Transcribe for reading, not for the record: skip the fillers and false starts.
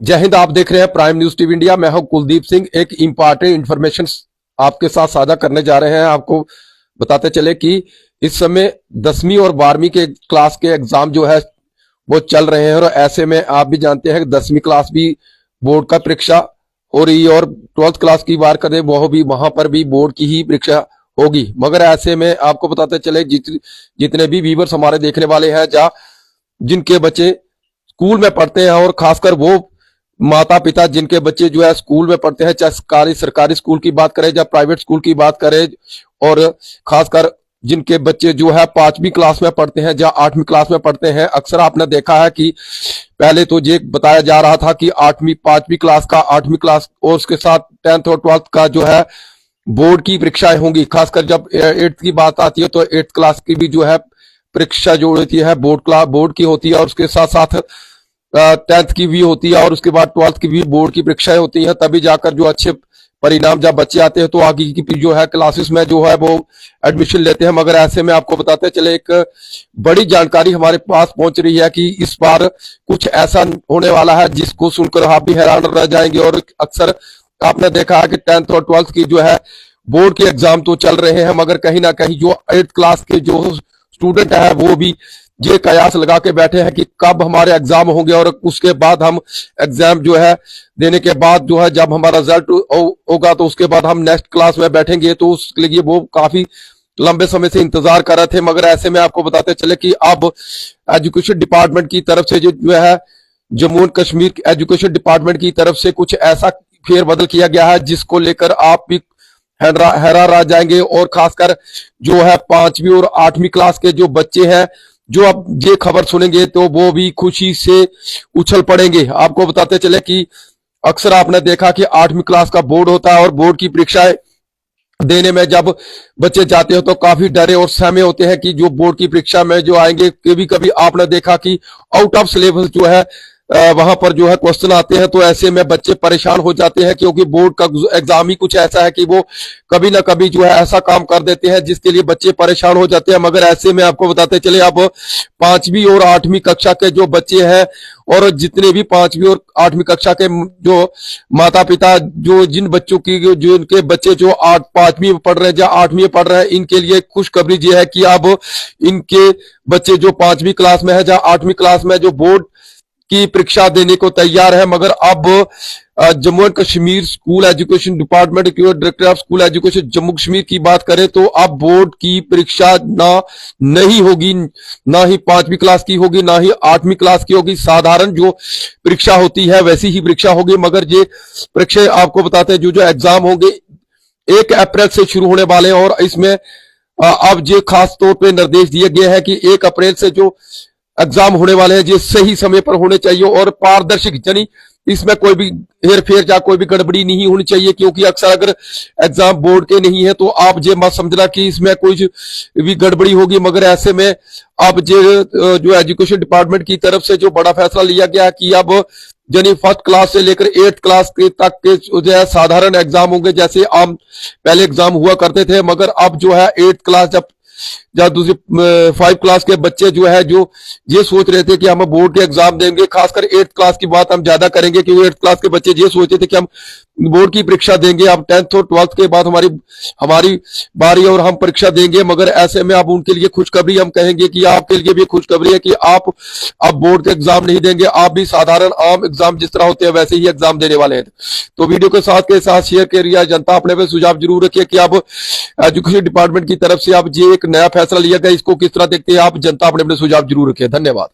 जय हिंद। आप देख रहे हैं प्राइम न्यूज टीवी इंडिया। मैं हूं कुलदीप सिंह। एक इंपॉर्टेंट इंफॉर्मेशन आपके साथ साझा करने जा रहे हैं। आपको बताते चले कि इस समय 10वीं और 12वीं के क्लास के एग्जाम जो है वो चल रहे हैं और ऐसे में आप भी जानते हैं कि 10वीं क्लास भी बोर्ड का परीक्षा हो रही है और 12th क्लास की बात करें वो भी वहां पर भी बोर्ड की ही परीक्षा होगी। मगर ऐसे में आपको बताते चले जितने भी व्यूअर्स हमारे देखने वाले हैं जहाँ जिनके बच्चे स्कूल में पढ़ते हैं और खासकर वो माता पिता जिनके बच्चे जो है स्कूल में पढ़ते हैं, चाहे सरकारी स्कूल की बात करें या प्राइवेट स्कूल की बात करें, और खासकर जिनके बच्चे जो है 5वीं क्लास में पढ़ते हैं या 8वीं क्लास में पढ़ते हैं। अक्सर आपने देखा है कि पहले तो ये बताया जा रहा था कि 5वीं क्लास का 8वीं क्लास और उसके साथ 10th और 12th का जो है बोर्ड की परीक्षाएं होंगी। खासकर जब 8th की बात आती है तो 8th क्लास की भी जो है परीक्षा जो होती है बोर्ड की होती है और उसके साथ साथ 10th की भी होती है और उसके बाद 12th की भी बोर्ड की परीक्षाएं होती हैं। तभी जाकर जो अच्छे परिणाम जब बच्चे आते हैं तो आगे की जो है क्लासेस में जो है वो एडमिशन लेते हैं। मगर ऐसे में आपको बताते चले एक बड़ी जानकारी हमारे पास पहुंच रही है कि इस बार कुछ ऐसा होने वाला है जिसको सुनकर आप भी हैरान रह जाएंगे। और अक्सर आपने देखा है कि 10th और 12th की जो है बोर्ड के एग्जाम तो चल रहे हैं, मगर कहीं ना कहीं जो 8th क्लास के जो स्टूडेंट है वो भी ये कयास लगा के बैठे हैं कि कब हमारे एग्जाम होंगे और उसके बाद हम एग्जाम जो है देने के बाद जो है जब हमारा रिजल्ट होगा तो उसके बाद हम नेक्स्ट क्लास में बैठेंगे। तो उसके लिए वो काफी लंबे समय से इंतजार कर रहे थे। मगर ऐसे में आपको बताते चले कि अब एजुकेशन डिपार्टमेंट की तरफ से जो है Jammu and Kashmir education department की तरफ से कुछ ऐसा फेरबदल किया गया है जिसको लेकर आप भी हैरान रह जाएंगे। और खासकर जो है 5वीं और 8वीं क्लास के जो बच्चे हैं जो अब ये खबर सुनेंगे तो वो भी खुशी से उछल पड़ेंगे। आपको बताते चले कि अक्सर आपने देखा कि 8वीं क्लास का बोर्ड होता है और बोर्ड की परीक्षाएं देने में जब बच्चे जाते हो तो काफी डरे और सहमे होते हैं कि जो बोर्ड की परीक्षा में जो आएंगे। कभी कभी आपने देखा कि आउट ऑफ सिलेबस जो है वहां पर जो है क्वेश्चन आते हैं तो ऐसे में बच्चे परेशान हो जाते हैं क्योंकि बोर्ड का एग्जाम ही कुछ ऐसा है कि वो कभी ना कभी जो है ऐसा काम कर देते हैं जिसके लिए बच्चे परेशान हो जाते हैं। मगर ऐसे में आपको बताते चले अब 5वीं और 8वीं कक्षा के जो बच्चे हैं और जितने भी 5वीं और 8वीं कक्षा के जो माता पिता जो जिन बच्चों की जो इनके बच्चे जो 5वीं में पढ़ रहे हैं या 8वीं में पढ़ रहे हैं इनके लिए खुशखबरी ये है कि अब इनके बच्चे जो 5वीं क्लास में है या 8वीं क्लास में जो बोर्ड की परीक्षा देने को तैयार है। मगर अब Jammu and Kashmir school education department के director of school education Jammu Kashmir की बात करें तो अब बोर्ड की परीक्षा नहीं होगी, ना ही 5वीं क्लास की होगी ना ही 8वीं क्लास की होगी। साधारण जो परीक्षा होती है वैसी ही परीक्षा होगी। मगर ये परीक्षा आपको बताते हैं जो एग्जाम होंगे 1 अप्रैल से शुरू होने वाले हैं और इसमें अब ये खास तौर पर निर्देश दिए गए हैं कि 1 अप्रैल से जो एग्जाम होने वाले हैं जो सही समय पर होने चाहिए और पारदर्शी, यानी इसमें कोई भी हेरफेर या कोई भी गड़बड़ी नहीं होनी चाहिए। क्योंकि अक्सर अगर एग्जाम बोर्ड के नहीं है तो आप ये मत समझना कि इसमें कोई भी गड़बड़ी होगी। मगर ऐसे में अब जो एजुकेशन डिपार्टमेंट की तरफ से जो बड़ा फैसला लिया गया कि अब यानी 1st क्लास से लेकर 8th क्लास के तक के जो है साधारण एग्जाम होंगे जैसे आम पहले एग्जाम हुआ करते थे। मगर अब जो है 8th क्लास जब दूसरी 5 क्लास के बच्चे जो है जो ये सोच रहे थे कि हम बोर्ड के एग्जाम देंगे, खासकर 8th क्लास की बात हम ज्यादा करेंगे क्योंकि 8th क्लास के बच्चे ये सोचते थे कि हम बोर्ड की परीक्षा देंगे, अब 10th और 12th के बाद हमारी बारी और हम परीक्षा देंगे। मगर ऐसे में अब उनके लिए खुशखबरी हम कहेंगे कि आपके लिए भी खुशखबरी है कि आप अब बोर्ड के एग्जाम नहीं देंगे, आप भी साधारण आम एग्जाम जिस तरह होते हैं वैसे ही एग्जाम देने वाले हैं। तो वीडियो के साथ शेयर करिए। जनता अपने पे सुझाव जरूर रखिए कि अब एजुकेशन डिपार्टमेंट की तरफ से अब ये एक नया फैसला लिया गया, इसको किस तरह देखते हैं आप। जनता अपने सुझाव जरूर रखिए। धन्यवाद।